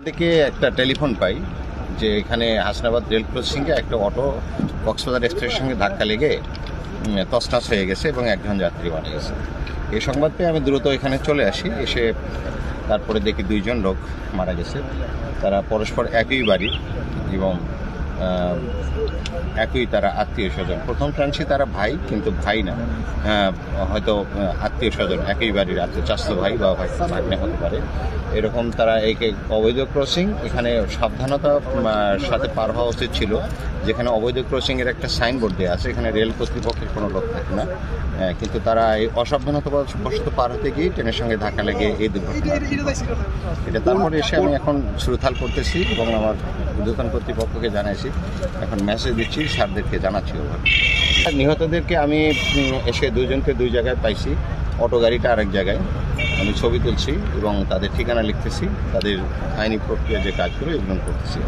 থেকে একটা টেলিফোন পাই যে এখানে হাসনাবাদ রেল ক্রসিংয়ে একটা অটো কক্সবাজার এক্সপ্রেসের সঙ্গে ধাক্কা লেগে তছনছ হয়ে গেছে এবং একজন যাত্রী মারা গেছে। এই সংবাদ পেয়ে আমি দ্রুত এখানে চলে আসি। এসে তারপরে দেখি 2 জন লোক মারা গেছে। তারা পরস্পর একই বাড়ির এবং একই তারা আত্মীয় স্বজন। প্রথম ট্রান্সে তারা ভাই, কিন্তু ভাই না, হয়তো আত্মীয় স্বজন, একই বাড়ির আত্মীয়, চাচাতো ভাই বা ভাগ্নে হতে পারে। এরকম তারা একে অবৈধ ক্রসিং, এখানে সাবধানতার সাথে পার হওয়া উচিত ছিল। যেখানে অবৈধ ক্রসিংয়ের একটা সাইনবোর্ড দেওয়া আছে, এখানে রেল কর্তৃপক্ষের কোনো লোক থাকে না, কিন্তু তারা এই অসাবধানতা বশত পার হতে গিয়ে ট্রেনের সঙ্গে ধাক্কা লেগে এই দুর্ঘটনা। এটা তারপরে এসে আমি এখন সুরথাল করতেছি এবং আমার ঊর্ধ্বতন কর্তৃপক্ষকে জানাইছি, এখন মেসেজ দিচ্ছি, স্যারদেরকে জানাচ্ছি। নিহতদেরকে আমি এসে 2 জনকে 2 জায়গায় পাইছি, অটো গাড়িটা আরেক জায়গায়। আমি ছবি তুলছি এবং তাদের ঠিকানা লিখতেছি, তাদের আইনি প্রক্রিয়া যে কাজগুলো এগুলো করতেছি।